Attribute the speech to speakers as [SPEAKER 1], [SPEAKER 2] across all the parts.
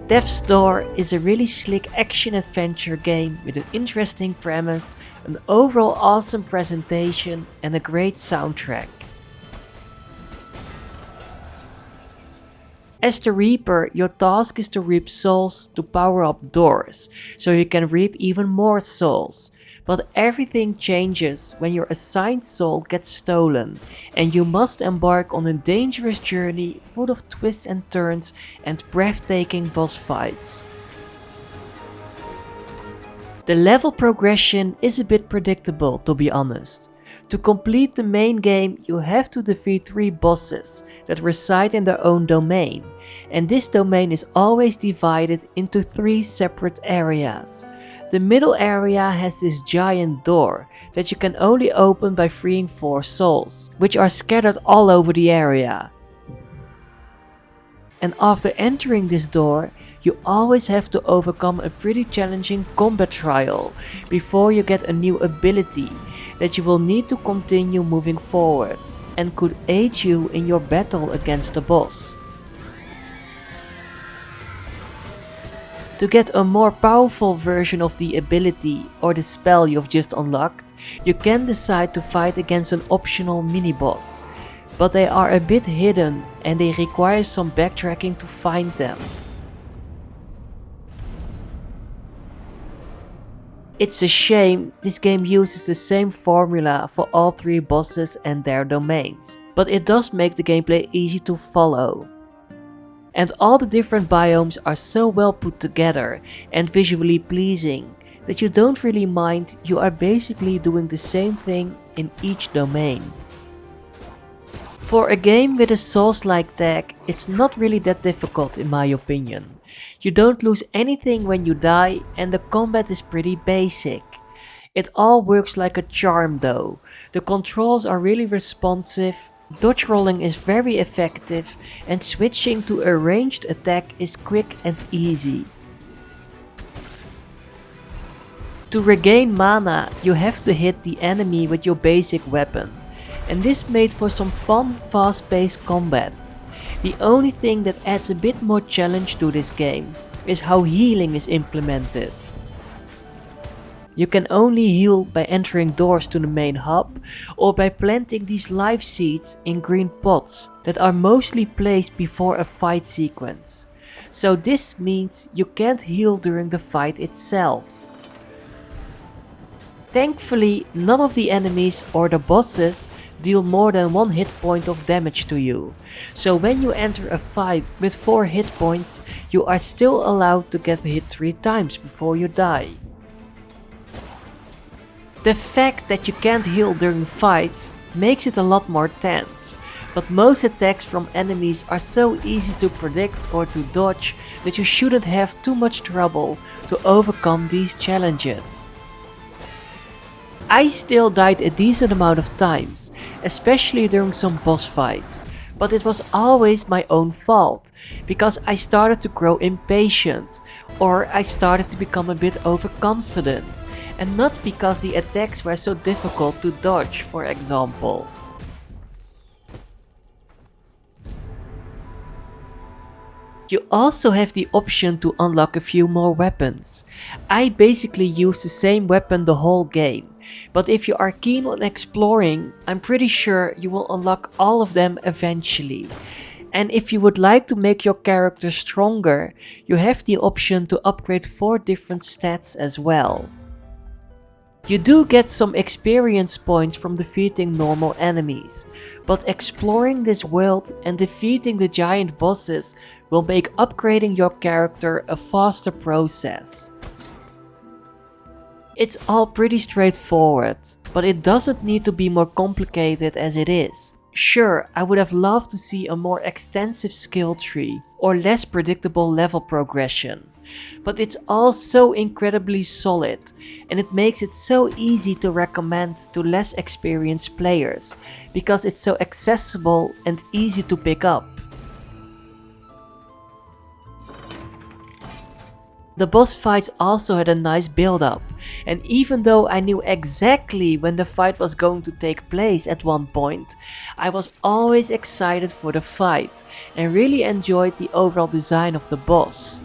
[SPEAKER 1] Death's Door is a really slick action-adventure game with an interesting premise, an overall awesome presentation and a great soundtrack. As the Reaper, your task is to reap souls to power up doors, so you can reap even more souls. But everything changes when your assigned soul gets stolen, and you must embark on a dangerous journey full of twists and turns and breathtaking boss fights. The level progression is a bit predictable, to be honest. To complete the main game, you have to defeat 3 bosses that reside in their own domain, and this domain is always divided into 3 separate areas. The middle area has this giant door that you can only open by freeing 4 souls, which are scattered all over the area. And after entering this door, you always have to overcome a pretty challenging combat trial before you get a new ability that you will need to continue moving forward and could aid you in your battle against the boss. To get a more powerful version of the ability or the spell you've just unlocked, you can decide to fight against an optional mini-boss, but they are a bit hidden and they require some backtracking to find them. It's a shame this game uses the same formula for all 3 bosses and their domains, but it does make the gameplay easy to follow. And all the different biomes are so well put together and visually pleasing that you don't really mind, you are basically doing the same thing in each domain. For a game with a Souls-like tag, it's not really that difficult in my opinion. You don't lose anything when you die and the combat is pretty basic. It all works like a charm though. The controls are really responsive, dodge rolling is very effective and switching to a ranged attack is quick and easy. To regain mana, you have to hit the enemy with your basic weapon. And this made for some fun, fast-paced combat. The only thing that adds a bit more challenge to this game is how healing is implemented. You can only heal by entering doors to the main hub or by planting these life seeds in green pots that are mostly placed before a fight sequence. So this means you can't heal during the fight itself. Thankfully, none of the enemies or the bosses deal more than 1 hit point of damage to you, so when you enter a fight with 4 hit points, you are still allowed to get hit 3 times before you die. The fact that you can't heal during fights makes it a lot more tense, but most attacks from enemies are so easy to predict or to dodge that you shouldn't have too much trouble to overcome these challenges. I still died a decent amount of times, especially during some boss fights, but it was always my own fault, because I started to grow impatient, or I started to become a bit overconfident, and not because the attacks were so difficult to dodge, for example. You also have the option to unlock a few more weapons. I basically use the same weapon the whole game, but if you are keen on exploring, I'm pretty sure you will unlock all of them eventually. And if you would like to make your character stronger, you have the option to upgrade 4 different stats as well. You do get some experience points from defeating normal enemies, but exploring this world and defeating the giant bosses will make upgrading your character a faster process. It's all pretty straightforward, but it doesn't need to be more complicated as it is. Sure, I would have loved to see a more extensive skill tree or less predictable level progression, but it's all so incredibly solid and it makes it so easy to recommend to less experienced players because it's so accessible and easy to pick up. The boss fights also had a nice build up, and even though I knew exactly when the fight was going to take place at one point, I was always excited for the fight and really enjoyed the overall design of the boss.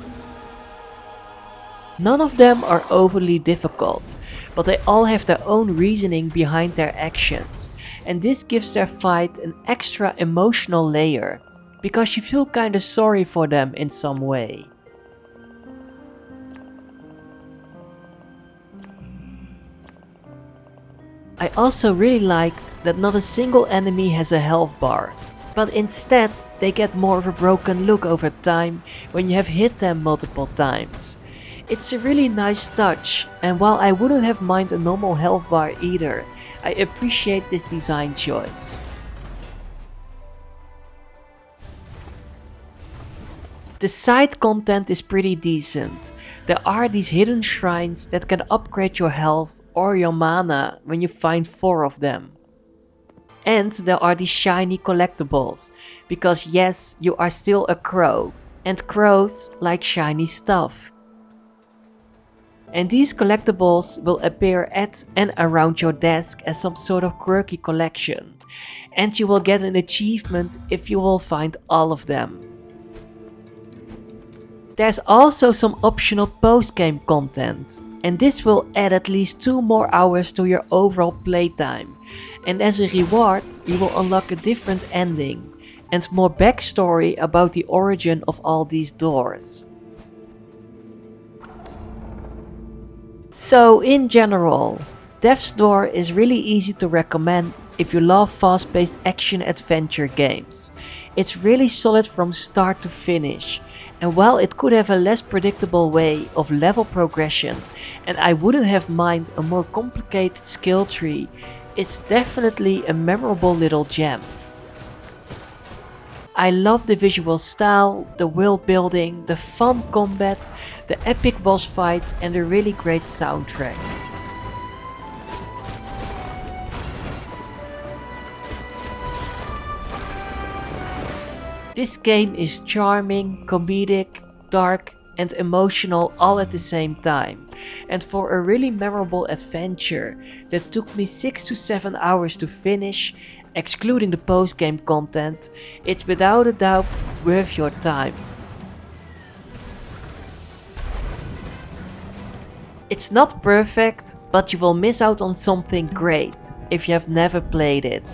[SPEAKER 1] None of them are overly difficult, but they all have their own reasoning behind their actions, and this gives their fight an extra emotional layer, because you feel kinda sorry for them in some way. I also really liked that not a single enemy has a health bar, but instead they get more of a broken look over time when you have hit them multiple times. It's a really nice touch, and while I wouldn't have minded a normal health bar either, I appreciate this design choice. The side content is pretty decent. There are these hidden shrines that can upgrade your health or your mana when you find 4 of them. And there are these shiny collectibles, because yes, you are still a crow, and crows like shiny stuff. And these collectibles will appear at and around your desk as some sort of quirky collection, and you will get an achievement if you will find all of them. There's also some optional post-game content, and this will add at least 2 more hours to your overall playtime, and as a reward you will unlock a different ending and more backstory about the origin of all these doors. So in general, Death's Door is really easy to recommend if you love fast-paced action-adventure games. It's really solid from start to finish, and while it could have a less predictable way of level progression, and I wouldn't have minded a more complicated skill tree, it's definitely a memorable little gem. I love the visual style, the world building, the fun combat, the epic boss fights and the really great soundtrack. This game is charming, comedic, dark and emotional all at the same time, and for a really memorable adventure that took me 6 to 7 hours to finish, excluding the post-game content, it's without a doubt worth your time. It's not perfect, but you will miss out on something great if you have never played it.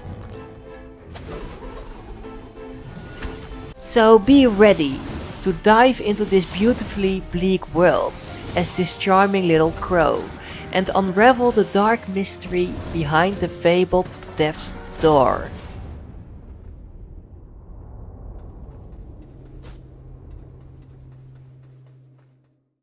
[SPEAKER 1] So be ready to dive into this beautifully bleak world as this charming little crow and unravel the dark mystery behind the fabled Death's Door.